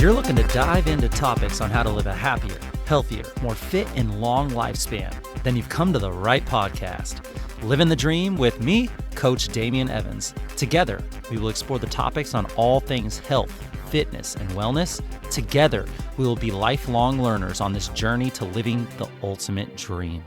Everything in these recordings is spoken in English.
you're looking to dive into topics on how to live a happier, healthier, more fit, and long lifespan, then you've come to the right podcast. Living the Dream with me, Coach Damian Evans. Together, we will explore the topics on all things health, fitness, and wellness. Together, we will be lifelong learners on this journey to living the ultimate dream.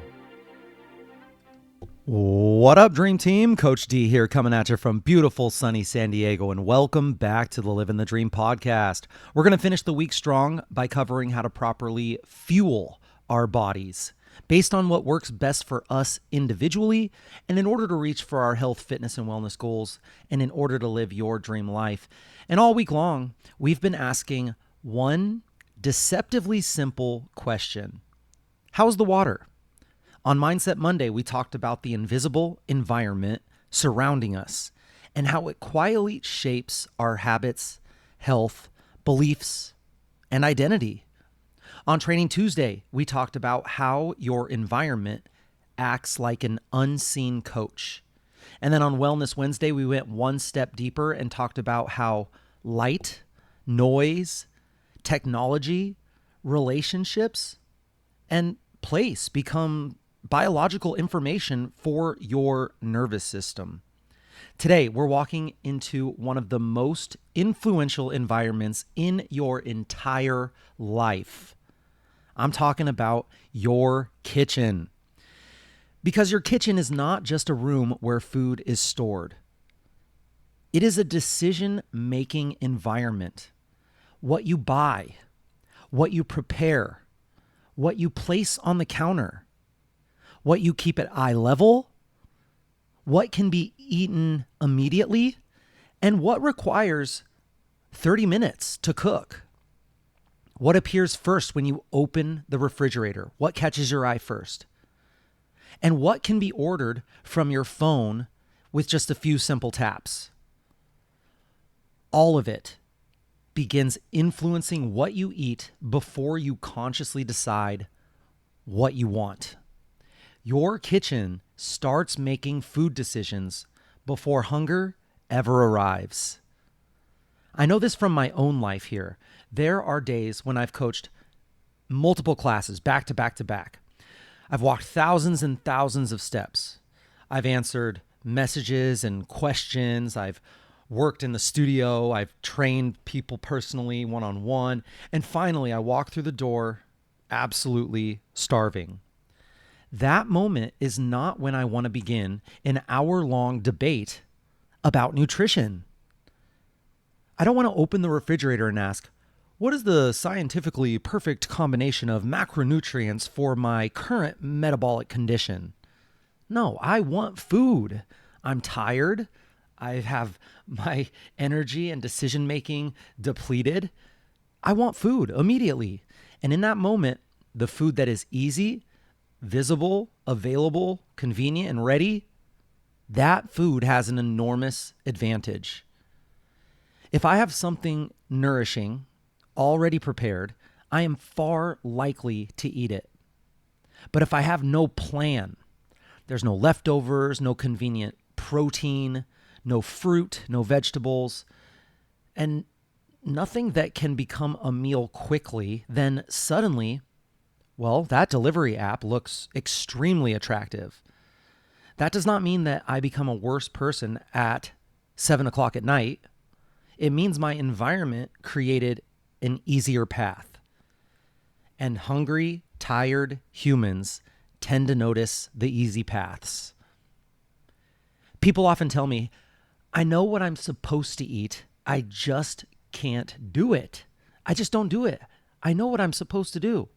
What up, Dream Team? Coach D here, coming at you from beautiful sunny San Diego, and welcome back to the Living the Dream podcast. We're going to finish the week strong by covering how to properly fuel our bodies based on what works best for us individually, and in order to reach for our health, fitness, and wellness goals, and in order to live your dream life. And all week long, we've been asking one deceptively simple question: how's the water? On Mindset Monday, we talked about the invisible environment surrounding us and how it quietly shapes our habits, health, beliefs, and identity. On Training Tuesday, we talked about how your environment acts like an unseen coach. And then on Wellness Wednesday, we went one step deeper and talked about how light, noise, technology, relationships, and place become biological information for your nervous system. Today, we're walking into one of the most influential environments in your entire life. I'm talking about your kitchen. Because your kitchen is not just a room where food is stored. It is a decision-making environment. What you buy, what you prepare, what you place on the counter, what you keep at eye level, what can be eaten immediately, and what requires 30 minutes to cook. What appears first when you open the refrigerator? What catches your eye first? And what can be ordered from your phone with just a few simple taps? All of it begins influencing what you eat before you consciously decide what you want. Your kitchen starts making food decisions before hunger ever arrives. I know this from my own life here. There are days when I've coached multiple classes back to back to back. I've walked thousands and thousands of steps. I've answered messages and questions. I've worked in the studio. I've trained people personally, one-on-one. And finally, I walk through the door absolutely starving. That moment is not when I want to begin an hour-long debate about nutrition. I don't want to open the refrigerator and ask, what is the scientifically perfect combination of macronutrients for my current metabolic condition? No, I want food. I'm tired. I have my energy and decision-making depleted. I want food immediately. And in that moment, the food that is easy, visible, available, convenient, and ready, that food has an enormous advantage. If I have something nourishing already prepared, I am far likely to eat it. But if I have no plan, there's no leftovers, no convenient protein, no fruit, no vegetables, and nothing that can become a meal quickly, then suddenly, well, that delivery app looks extremely attractive. That does not mean that I become a worse person at 7 o'clock at night. It means my environment created an easier path. And hungry, tired humans tend to notice the easy paths. People often tell me, I know what I'm supposed to eat. I just can't do it. I just don't do it. I know what I'm supposed to do.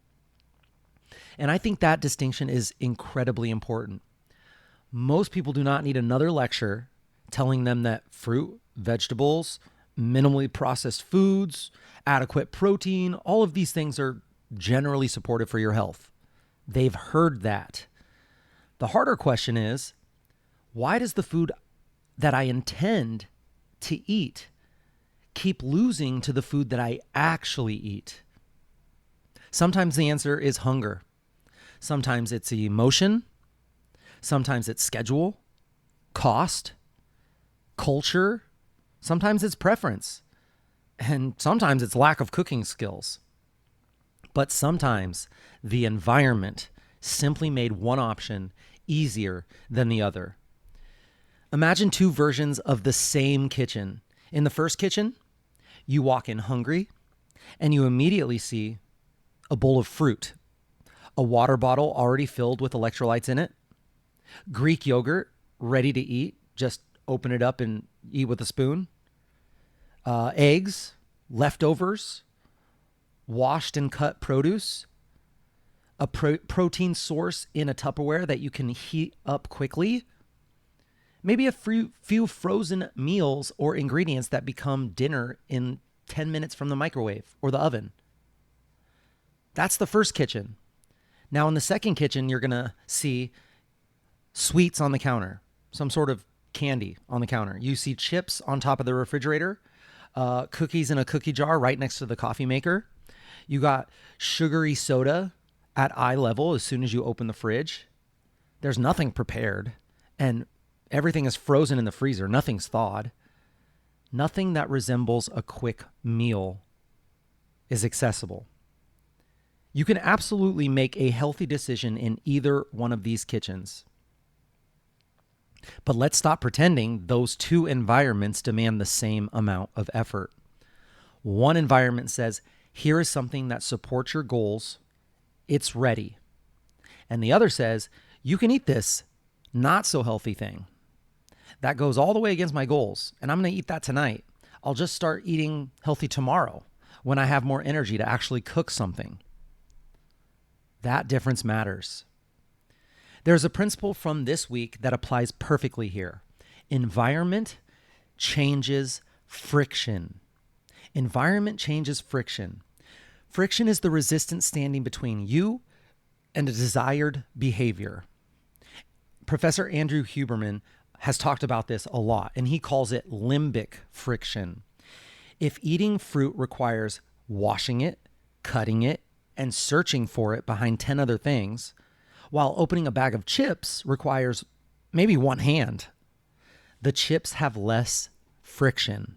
And I think that distinction is incredibly important. Most people do not need another lecture telling them that fruit, vegetables, minimally processed foods, adequate protein, all of these things are generally supportive for your health. They've heard that. The harder question is, why does the food that I intend to eat keep losing to the food that I actually eat? Sometimes the answer is hunger. Sometimes it's emotion. Sometimes it's schedule, cost, culture. Sometimes it's preference. And sometimes it's lack of cooking skills. But sometimes the environment simply made one option easier than the other. Imagine two versions of the same kitchen. In the first kitchen, you walk in hungry and you immediately see a bowl of fruit, a water bottle already filled with electrolytes in it, Greek yogurt ready to eat, just open it up and eat with a spoon, eggs, leftovers, washed and cut produce, a protein source in a Tupperware that you can heat up quickly, maybe a few frozen meals or ingredients that become dinner in 10 minutes from the microwave or the oven. That's the first kitchen. Now in the second kitchen, you're going to see sweets on the counter, some sort of candy on the counter. You see chips on top of the refrigerator, cookies in a cookie jar right next to the coffee maker. You got sugary soda at eye level as soon as you open the fridge. There's nothing prepared, and everything is frozen in the freezer. Nothing's thawed. Nothing that resembles a quick meal is accessible. You can absolutely make a healthy decision in either one of these kitchens. But let's stop pretending those two environments demand the same amount of effort. One environment says, here is something that supports your goals. It's ready. And the other says, you can eat this not so healthy thing. That goes all the way against my goals, and I'm going to eat that tonight. I'll just start eating healthy tomorrow when I have more energy to actually cook something. That difference matters. There's a principle from this week that applies perfectly here. Environment changes friction. Environment changes friction. Friction is the resistance standing between you and a desired behavior. Professor Andrew Huberman has talked about this a lot, and he calls it limbic friction. If eating fruit requires washing it, cutting it, and searching for it behind 10 other things, while opening a bag of chips requires maybe one hand, the chips have less friction.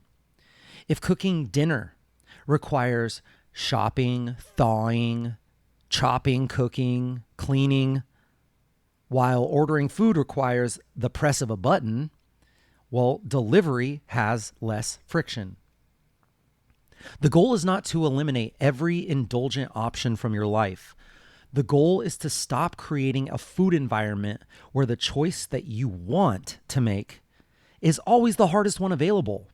If cooking dinner requires shopping, thawing, chopping, cooking, cleaning, while ordering food requires the press of a button, well, delivery has less friction. The goal is not to eliminate every indulgent option from your life. The goal is to stop creating a food environment where the choice that you want to make is always the hardest one available.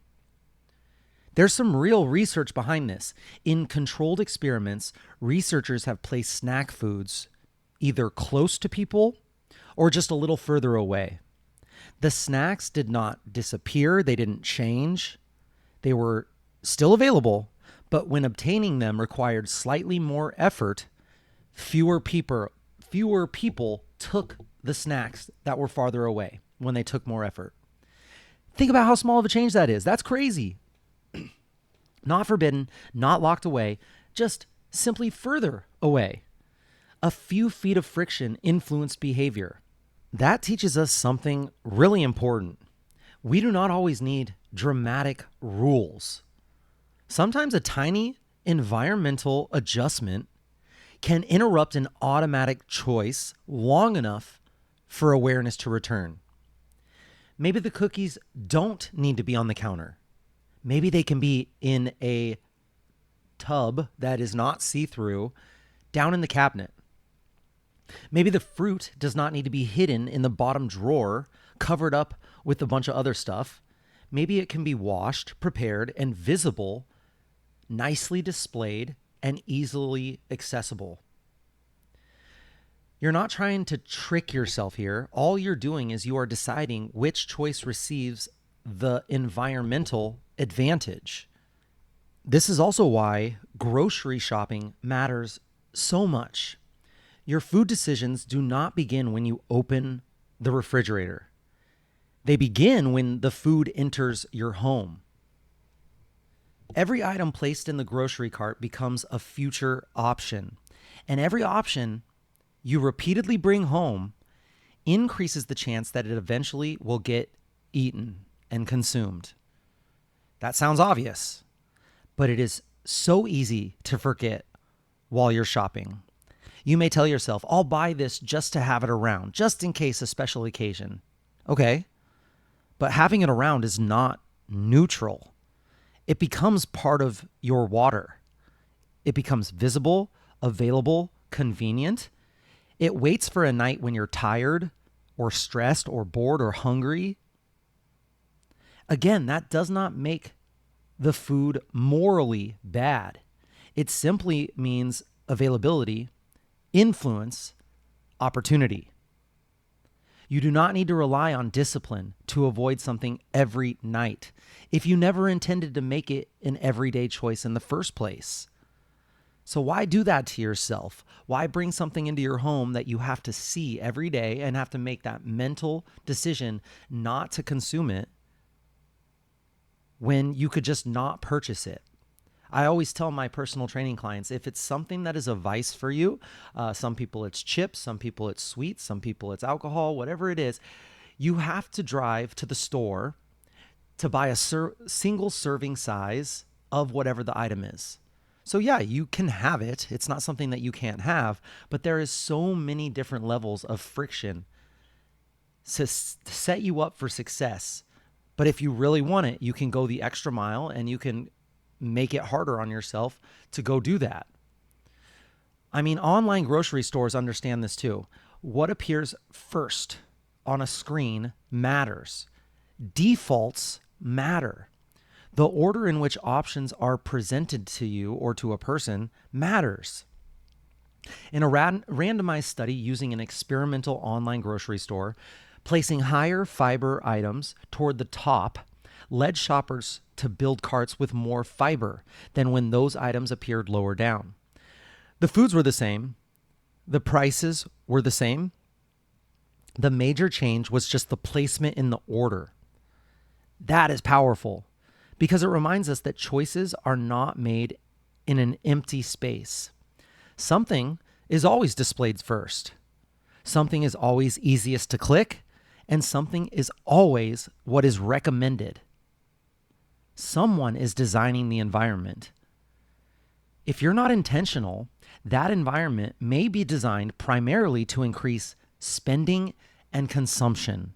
There's some real research behind this. In controlled experiments, researchers have placed snack foods either close to people or just a little further away. The snacks did not disappear. They didn't change. They were still available, but when obtaining them required slightly more effort, fewer people took the snacks that were farther away when they took more effort. Think about how small of a change that is. That's crazy. Not forbidden, not locked away, just simply further away. A few feet of friction influenced behavior. That teaches us something really important. We do not always need dramatic rules. Sometimes a tiny environmental adjustment can interrupt an automatic choice long enough for awareness to return. Maybe the cookies don't need to be on the counter. Maybe they can be in a tub that is not see-through down in the cabinet. Maybe the fruit does not need to be hidden in the bottom drawer, covered up with a bunch of other stuff. Maybe it can be washed, prepared, and visible, nicely displayed, and easily accessible. You're not trying to trick yourself here. All you're doing is you are deciding which choice receives the environmental advantage. This is also why grocery shopping matters so much. Your food decisions do not begin when you open the refrigerator. They begin when the food enters your home. Every item placed in the grocery cart becomes a future option, and every option you repeatedly bring home increases the chance that it eventually will get eaten and consumed. That sounds obvious, but it is so easy to forget while you're shopping. You may tell yourself, I'll buy this just to have it around, just in case a special occasion. Okay, but having it around is not neutral. It becomes part of your water. It becomes visible, available, convenient. It waits for a night when you're tired or stressed or bored or hungry. Again, that does not make the food morally bad. It simply means availability, influence, opportunity. You do not need to rely on discipline to avoid something every night if you never intended to make it an everyday choice in the first place. So why do that to yourself? Why bring something into your home that you have to see every day and have to make that mental decision not to consume it when you could just not purchase it? I always tell my personal training clients, if it's something that is a vice for you, some people it's chips, some people it's sweets, some people it's alcohol, whatever it is, you have to drive to the store to buy a single serving size of whatever the item is. So yeah, you can have it. It's not something that you can't have, but there is so many different levels of friction to set you up for success. But if you really want it, you can go the extra mile and you can make it harder on yourself to go do that. I mean, online grocery stores understand this too. What appears first on a screen matters. Defaults matter. The order in which options are presented to you or to a person matters. In a randomized study using an experimental online grocery store, placing higher fiber items toward the top led shoppers to build carts with more fiber than when those items appeared lower down. The foods were the same. The prices were the same. The major change was just the placement in the order. That is powerful because it reminds us that choices are not made in an empty space. Something is always displayed first. Something is always easiest to click, and something is always what is recommended. Someone is designing the environment. If you're not intentional, that environment may be designed primarily to increase spending and consumption,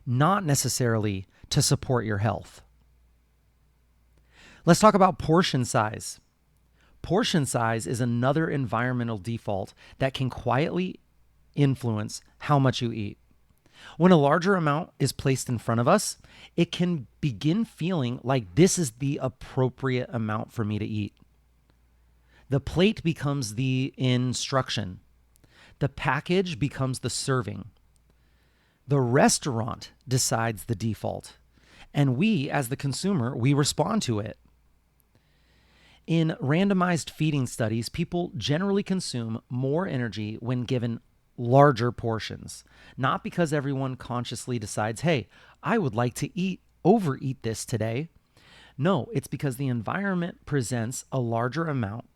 not necessarily to support your health. Let's talk about portion size. Portion size is another environmental default that can quietly influence how much you eat. When a larger amount is placed in front of us, it can begin feeling like this is the appropriate amount for me to eat. The plate becomes the instruction. The package becomes the serving. The restaurant decides the default. And we, as the consumer, we respond to it. In randomized feeding studies, people generally consume more energy when given larger portions, not because everyone consciously decides, hey, I would like to overeat this today. No, it's because the environment presents a larger amount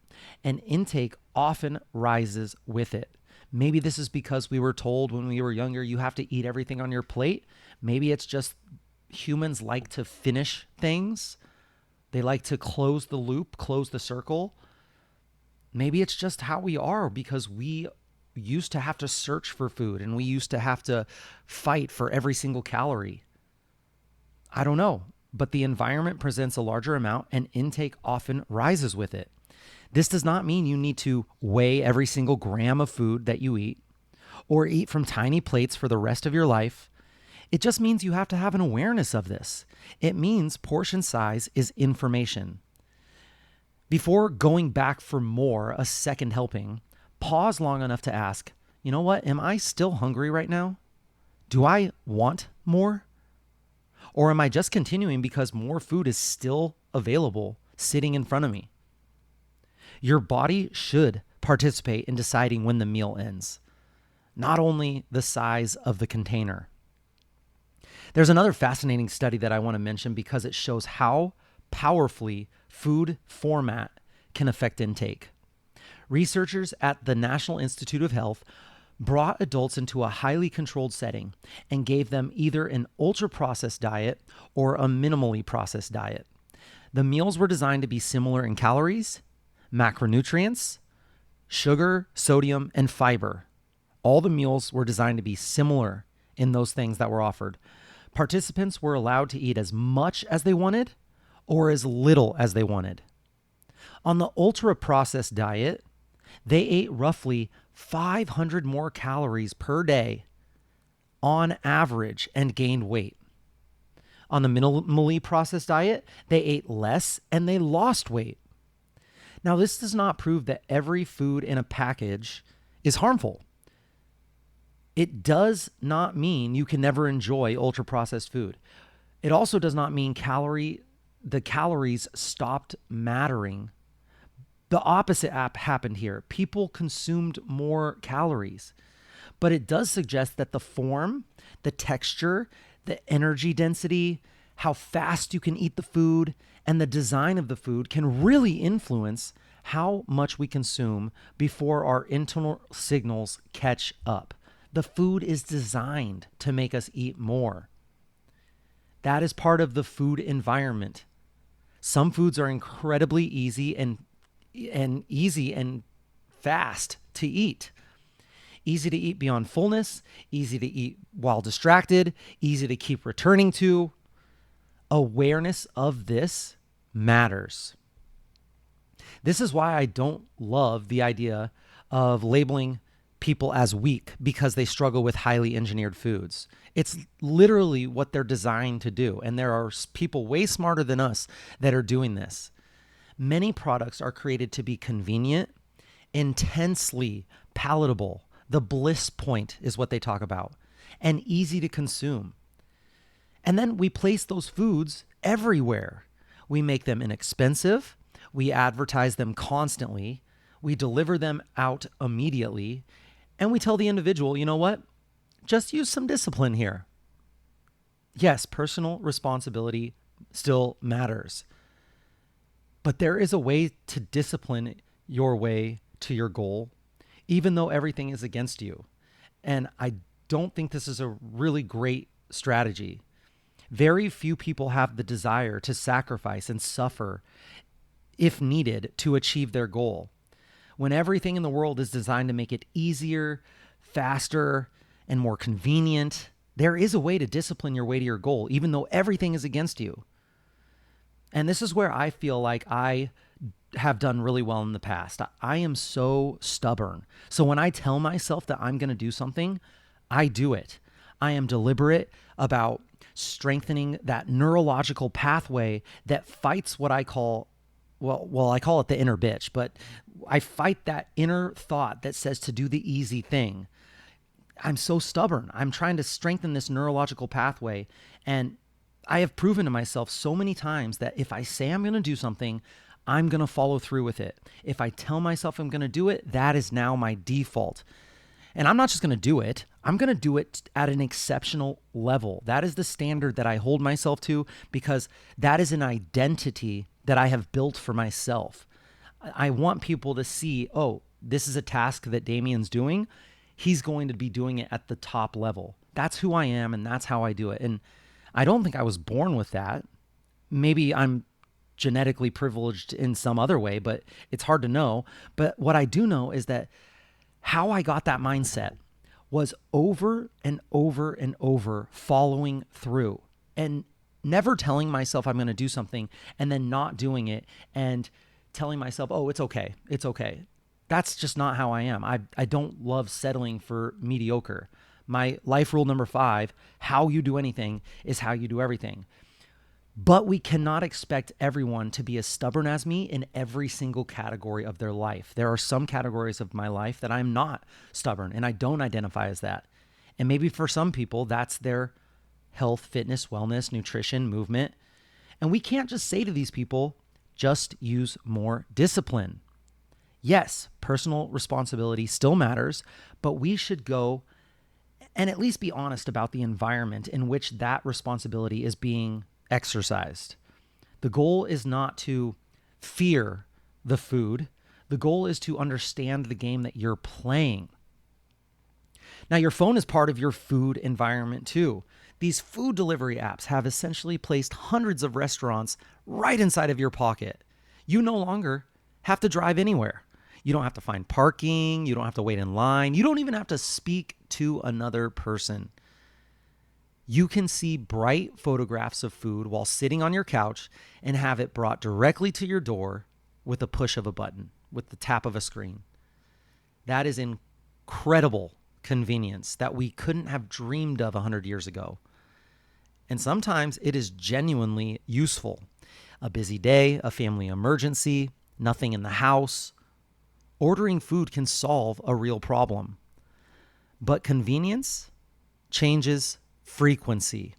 and intake often rises with it. Maybe this is because we were told when we were younger, you have to eat everything on your plate. Maybe it's just humans like to finish things. They like to close the loop, close the circle. Maybe it's just how we are because we used to have to search for food and we used to have to fight for every single calorie. I don't know, but the environment presents a larger amount and intake often rises with it. This does not mean you need to weigh every single gram of food that you eat or eat from tiny plates for the rest of your life. It just means you have to have an awareness of this. It means portion size is information. Before going back for more, a second helping, pause long enough to ask, you know what? Am I still hungry right now? Do I want more? Or am I just continuing because more food is still available sitting in front of me? Your body should participate in deciding when the meal ends, not only the size of the container. There's another fascinating study that I want to mention because it shows how powerfully food format can affect intake. Researchers at the National Institute of Health brought adults into a highly controlled setting and gave them either an ultra-processed diet or a minimally processed diet. The meals were designed to be similar in calories, macronutrients, sugar, sodium, and fiber. All the meals were designed to be similar in those things that were offered. Participants were allowed to eat as much as they wanted or as little as they wanted. On the ultra processed diet, they ate roughly 500 more calories per day on average and gained weight. On the minimally processed diet, they ate less and they lost weight. Now, this does not prove that every food in a package is harmful. It does not mean you can never enjoy ultra processed food. It also does not mean the calories stopped mattering. The opposite happened here. People consumed more calories. But it does suggest that the form, the texture, the energy density, how fast you can eat the food, and the design of the food can really influence how much we consume before our internal signals catch up. The food is designed to make us eat more. That is part of the food environment. Some foods are incredibly easy and fast to eat. Easy to eat beyond fullness, easy to eat while distracted, easy to keep returning to. Awareness of this matters. This is why I don't love the idea of labeling people as weak because they struggle with highly engineered foods. It's literally what they're designed to do. And there are people way smarter than us that are doing this. Many products are created to be convenient, intensely palatable. The bliss point is what they talk about, and easy to consume. And then we place those foods everywhere. We make them inexpensive. We advertise them constantly. We deliver them out immediately. And we tell the individual, you know what? Just use some discipline here. Yes, personal responsibility still matters. But there is a way to discipline your way to your goal, even though everything is against you. And I don't think this is a really great strategy. Very few people have the desire to sacrifice and suffer if needed to achieve their goal. When everything in the world is designed to make it easier, faster, and more convenient, there is a way to discipline your way to your goal, even though everything is against you. And this is where I feel like I have done really well in the past. I am so stubborn. So when I tell myself that I'm going to do something, I do it. I am deliberate about strengthening that neurological pathway that fights what I call, I call it the inner bitch, but I fight that inner thought that says to do the easy thing. I'm so stubborn. I'm trying to strengthen this neurological pathway. And I have proven to myself so many times that if I say I'm going to do something, I'm going to follow through with it. If I tell myself I'm going to do it, that is now my default. And I'm not just going to do it. I'm going to do it at an exceptional level. That is the standard that I hold myself to because that is an identity that I have built for myself. I want people to see, oh, this is a task that Damien's doing. He's going to be doing it at the top level. That's who I am, and that's how I do it. And I don't think I was born with that. Maybe I'm genetically privileged in some other way, but it's hard to know. But what I do know is that how I got that mindset was over and over and over following through and never telling myself I'm going to do something and then not doing it and telling myself, oh, it's okay. It's okay. That's just not how I am. I don't love settling for mediocre. My life rule number 5, how you do anything is how you do everything. But we cannot expect everyone to be as stubborn as me in every single category of their life. There are some categories of my life that I'm not stubborn and I don't identify as that. And maybe for some people, that's their health, fitness, wellness, nutrition, movement. And we can't just say to these people, just use more discipline. Yes, personal responsibility still matters, but we should go and at least be honest about the environment in which that responsibility is being exercised. The goal is not to fear the food. The goal is to understand the game that you're playing. Now, your phone is part of your food environment too. These food delivery apps have essentially placed hundreds of restaurants right inside of your pocket. You no longer have to drive anywhere. You don't have to find parking. You don't have to wait in line. You don't even have to speak to another person. You can see bright photographs of food while sitting on your couch and have it brought directly to your door with a push of a button, with the tap of a screen. That is incredible convenience that we couldn't have dreamed of 100 years ago. And sometimes it is genuinely useful. A busy day, a family emergency, nothing in the house. Ordering food can solve a real problem. But convenience changes frequency.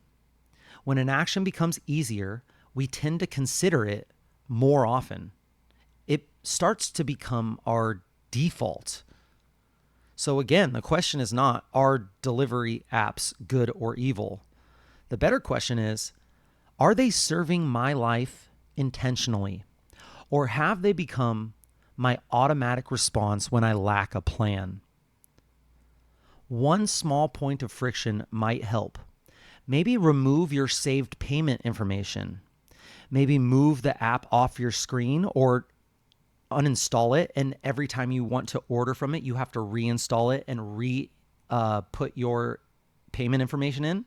When an action becomes easier, we tend to consider it more often. It starts to become our default. So again, the question is not, are delivery apps good or evil? The better question is, are they serving my life intentionally? Or have they become my automatic response when I lack a plan? One small point of friction might help. Maybe remove your saved payment information. Maybe move the app off your screen or uninstall it. And every time you want to order from it, you have to reinstall it and put your payment information in.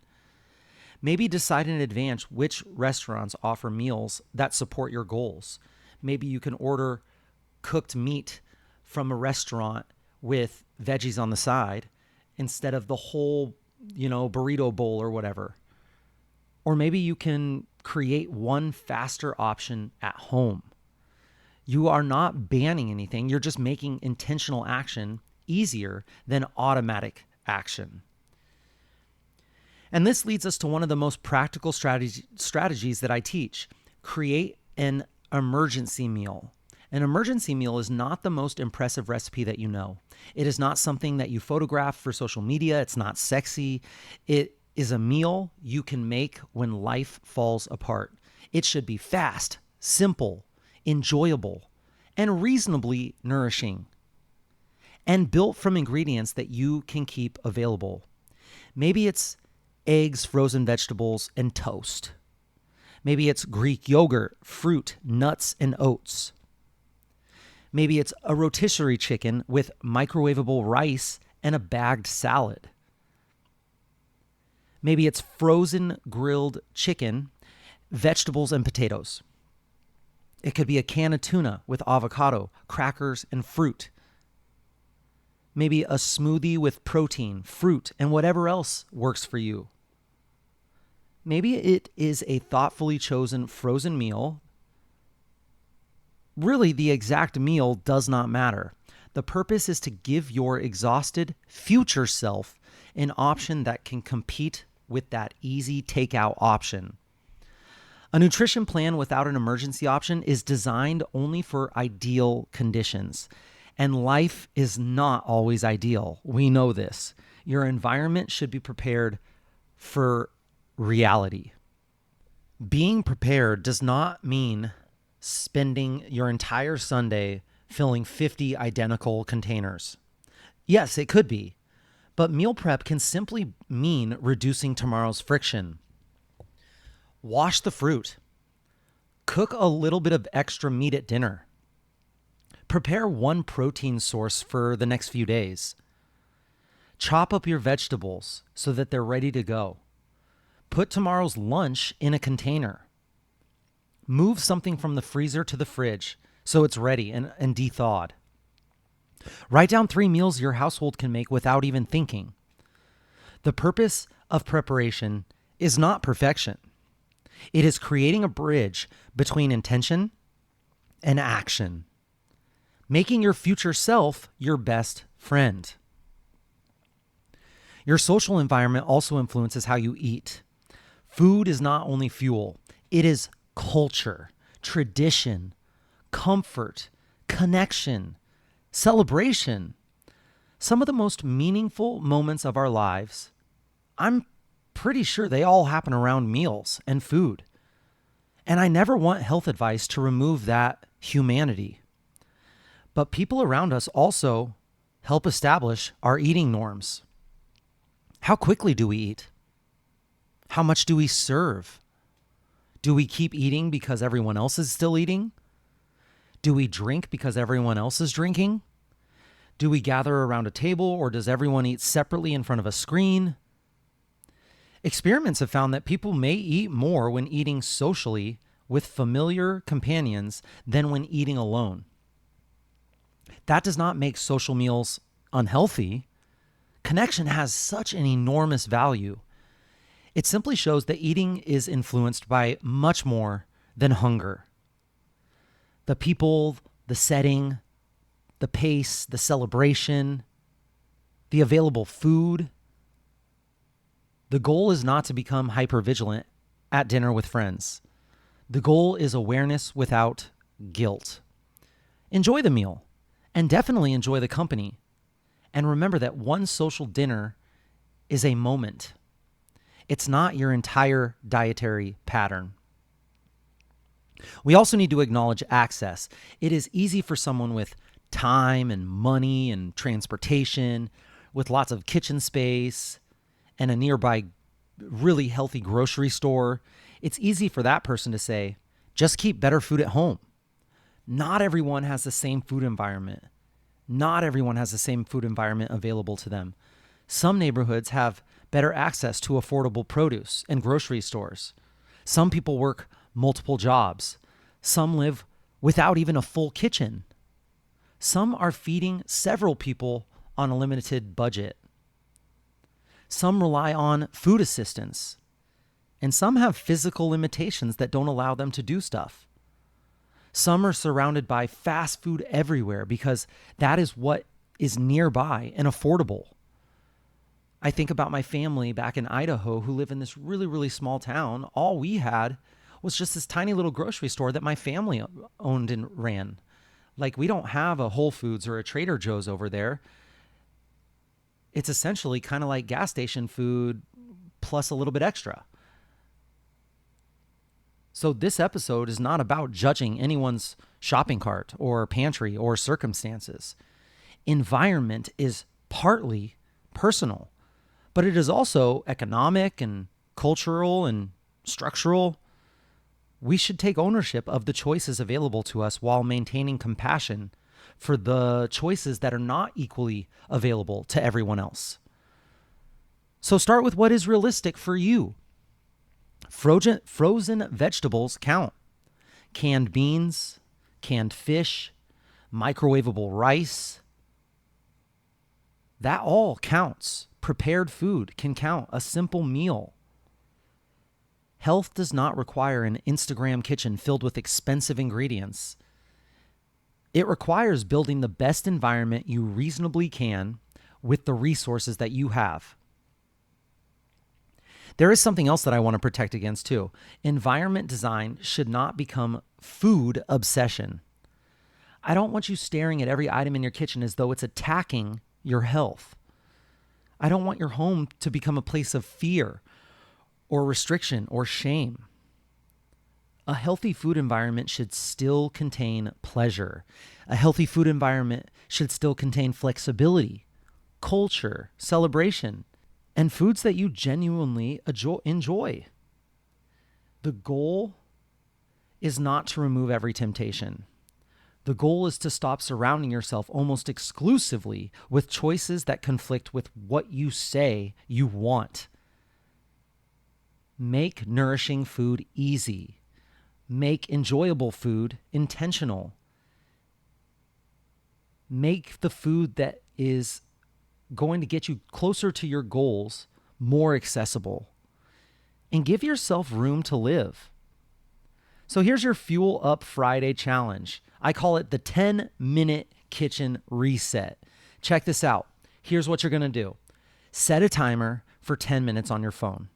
Maybe decide in advance which restaurants offer meals that support your goals. Maybe you can order cooked meat from a restaurant with veggies on the side instead of the whole, burrito bowl or whatever. Or maybe you can create one faster option at home. You are not banning anything. You're just making intentional action easier than automatic action. And this leads us to one of the most practical strategies that I teach. Create an emergency meal. An emergency meal is not the most impressive recipe that you know. It is not something that you photograph for social media. It's not sexy. It is a meal you can make when life falls apart. It should be fast, simple, enjoyable, and reasonably nourishing, and built from ingredients that you can keep available. Maybe it's eggs, frozen vegetables, and toast. Maybe it's Greek yogurt, fruit, nuts, and oats. Maybe it's a rotisserie chicken with microwavable rice and a bagged salad. Maybe it's frozen grilled chicken, vegetables, and potatoes. It could be a can of tuna with avocado, crackers, and fruit. Maybe a smoothie with protein, fruit, and whatever else works for you. Maybe it is a thoughtfully chosen frozen meal. Really, the exact meal does not matter. The purpose is to give your exhausted future self an option that can compete with that easy takeout option. A nutrition plan without an emergency option is designed only for ideal conditions. And life is not always ideal. We know this. Your environment should be prepared for reality. Being prepared does not mean spending your entire Sunday filling 50 identical containers. Yes, it could be, but meal prep can simply mean reducing tomorrow's friction. Wash the fruit. Cook a little bit of extra meat at dinner. Prepare one protein source for the next few days. Chop up your vegetables so that they're ready to go. Put tomorrow's lunch in a container. Move something from the freezer to the fridge so it's ready and de-thawed. Write down 3 meals your household can make without even thinking. The purpose of preparation is not perfection. It is creating a bridge between intention and action, making your future self your best friend. Your social environment also influences how you eat. Food is not only fuel, it is culture, tradition, comfort, connection, celebration. Some of the most meaningful moments of our lives, I'm pretty sure they all happen around meals and food. And I never want health advice to remove that humanity. But people around us also help establish our eating norms. How quickly do we eat? How much do we serve? Do we keep eating because everyone else is still eating? Do we drink because everyone else is drinking? Do we gather around a table, or does everyone eat separately in front of a screen? Experiments have found that people may eat more when eating socially with familiar companions than when eating alone. That does not make social meals unhealthy. Connection has such an enormous value. It simply shows that eating is influenced by much more than hunger. The people, the setting, the pace, the celebration, the available food. The goal is not to become hypervigilant at dinner with friends. The goal is awareness without guilt. Enjoy the meal, and definitely enjoy the company. And remember that one social dinner is a moment. It's not your entire dietary pattern. We also need to acknowledge access. It is easy for someone with time and money and transportation, with lots of kitchen space and a nearby really healthy grocery store. It's easy for that person to say, just keep better food at home. Not everyone has the same food environment. Not everyone has the same food environment available to them. Some neighborhoods have better access to affordable produce and grocery stores. Some people work multiple jobs. Some live without even a full kitchen. Some are feeding several people on a limited budget. Some rely on food assistance. And some have physical limitations that don't allow them to do stuff. Some are surrounded by fast food everywhere because that is what is nearby and affordable. I think about my family back in Idaho who live in this really, really small town. All we had was just this tiny little grocery store that my family owned and ran. Like, we don't have a Whole Foods or a Trader Joe's over there. It's essentially kind of like gas station food plus a little bit extra. So this episode is not about judging anyone's shopping cart or pantry or circumstances. Environment is partly personal, but it is also economic and cultural and structural. We should take ownership of the choices available to us while maintaining compassion for the choices that are not equally available to everyone else. So start with what is realistic for you. Frozen vegetables count. Canned beans, canned fish, microwavable rice. That all counts. Prepared food can count. A simple meal. Health does not require an Instagram kitchen filled with expensive ingredients. It requires building the best environment you reasonably can with the resources that you have. There is something else that I want to protect against too. Environment design should not become food obsession. I don't want you staring at every item in your kitchen as though it's attacking your health. I don't want your home to become a place of fear or restriction or shame. A healthy food environment should still contain pleasure. A healthy food environment should still contain flexibility, culture, celebration, and foods that you genuinely enjoy. The goal is not to remove every temptation. The goal is to stop surrounding yourself almost exclusively with choices that conflict with what you say you want. Make nourishing food easy. Make enjoyable food intentional. Make the food that is going to get you closer to your goals more accessible. And give yourself room to live. So here's your Fuel Up Friday challenge. I call it the 10-minute kitchen reset. Check this out. Here's what you're going to do. Set a timer for 10 minutes on your phone.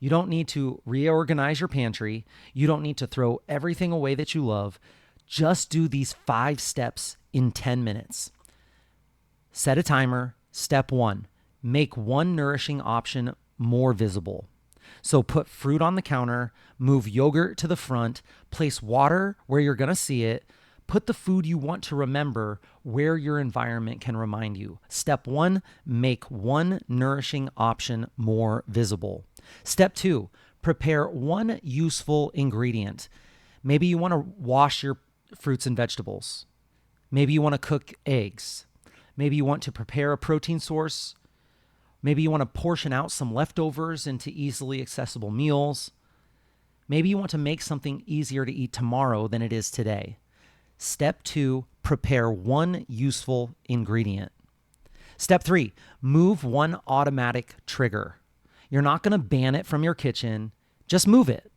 You don't need to reorganize your pantry. You don't need to throw everything away that you love. Just do these 5 steps in 10 minutes. Set a timer. Step 1, make one nourishing option more visible. So put fruit on the counter, move yogurt to the front, place water where you're going to see it, Put the food you want to remember where your environment can remind you. Step 1, make one nourishing option more visible. Step 2, prepare one useful ingredient. Maybe you want to wash your fruits and vegetables. Maybe you want to cook eggs. Maybe you want to prepare a protein source. Maybe you want to portion out some leftovers into easily accessible meals. Maybe you want to make something easier to eat tomorrow than it is today. Step 2, prepare one useful ingredient. Step 3, move one automatic trigger. You're not going to ban it from your kitchen. Just move it.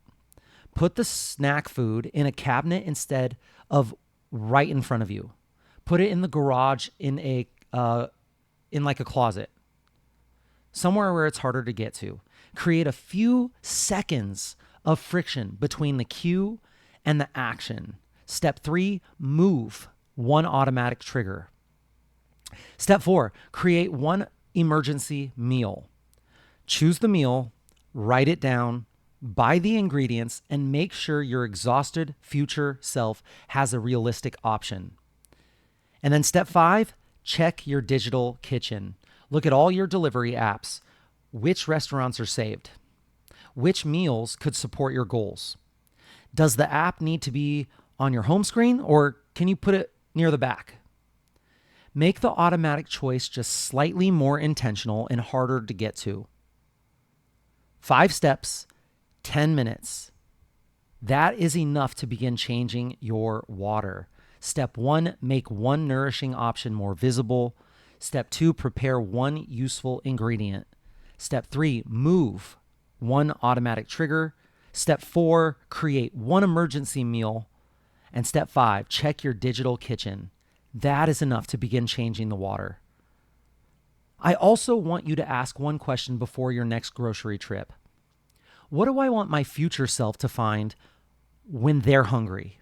Put the snack food in a cabinet instead of right in front of you. Put it in the garage in like a closet. Somewhere where it's harder to get to. Create a few seconds of friction between the cue and the action. Step 3, move one automatic trigger. Step 4, create one emergency meal. Choose the meal, write it down, buy the ingredients, and make sure your exhausted future self has a realistic option. And then step 5, check your digital kitchen. Look at all your delivery apps. Which restaurants are saved? Which meals could support your goals? Does the app need to be on your home screen, or can you put it near the back? Make the automatic choice just slightly more intentional and harder to get to. 5 steps, 10 minutes. That is enough to begin changing your water. Step 1, make one nourishing option more visible. Step 2, prepare one useful ingredient. Step 3, move one automatic trigger. Step 4, create one emergency meal. And step 5, check your digital kitchen. That is enough to begin changing the water. I also want you to ask one question before your next grocery trip. What do I want my future self to find when they're hungry?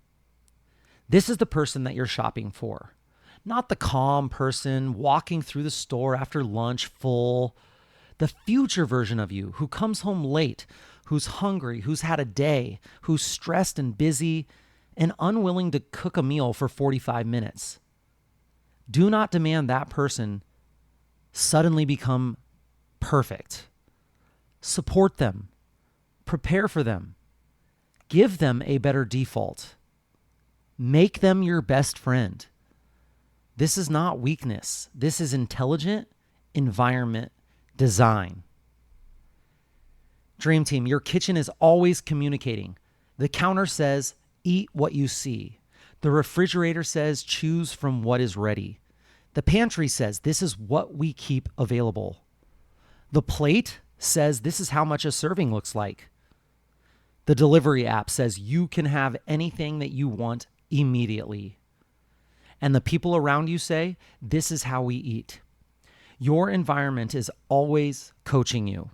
This is the person that you're shopping for, not the calm person walking through the store after lunch full. The future version of you who comes home late, who's hungry, who's had a day, who's stressed and busy, and unwilling to cook a meal for 45 minutes. Do not demand that person suddenly become perfect. Support them. Prepare for them. Give them a better default. Make them your best friend. This is not weakness. This is intelligent environment design. Dream Team, your kitchen is always communicating. The counter says, eat what you see. The refrigerator says, choose from what is ready. The pantry says, this is what we keep available. The plate says, this is how much a serving looks like. The delivery app says, you can have anything that you want immediately. And the people around you say, this is how we eat. Your environment is always coaching you.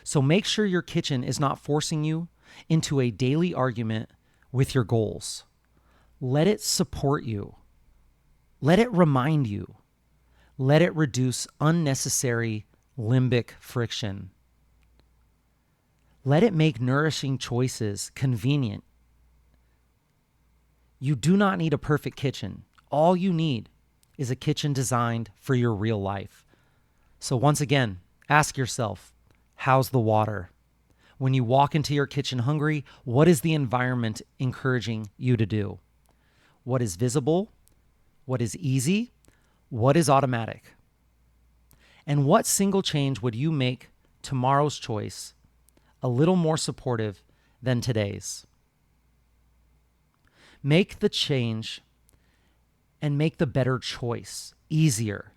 So make sure your kitchen is not forcing you into a daily argument with your goals. Let it support you. Let it remind you. Let it reduce unnecessary limbic friction. Let it make nourishing choices convenient. You do not need a perfect kitchen. All you need is a kitchen designed for your real life. So once again, ask yourself, how's the water? When you walk into your kitchen hungry, what is the environment encouraging you to do? What is visible? What is easy? What is automatic? And what single change would you make tomorrow's choice a little more supportive than today's? Make the change and make the better choice easier.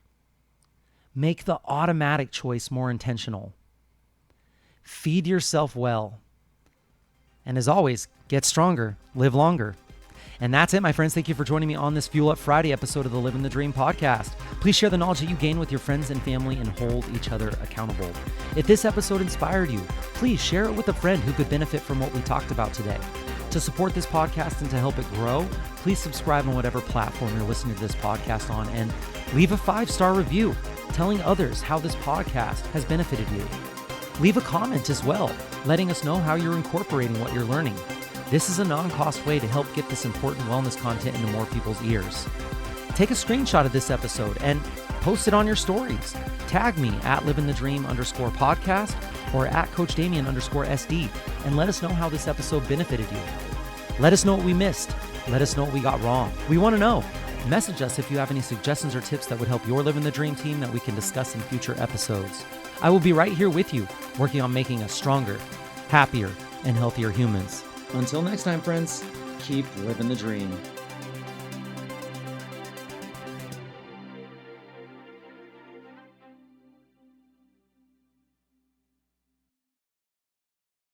Make the automatic choice more intentional. Feed yourself well. And as always, get stronger, live longer. And that's it, my friends. Thank you for joining me on this Fuel Up Friday episode of the Living the Dream podcast. Please share the knowledge that you gain with your friends and family and hold each other accountable. If this episode inspired you, please share it with a friend who could benefit from what we talked about today. To support this podcast and to help it grow, please subscribe on whatever platform you're listening to this podcast on and leave a 5-star review telling others how this podcast has benefited you. Leave a comment as well, letting us know how you're incorporating what you're learning. This is a non-cost way to help get this important wellness content into more people's ears. Take a screenshot of this episode and post it on your stories. Tag me at livingthedream_podcast or at Coach Damien_SD and let us know how this episode benefited you. Let us know what we missed. Let us know what we got wrong. We want to know. Message us if you have any suggestions or tips that would help your Living the Dream team that we can discuss in future episodes. I will be right here with you, working on making us stronger, happier, and healthier humans. Until next time, friends, keep living the dream.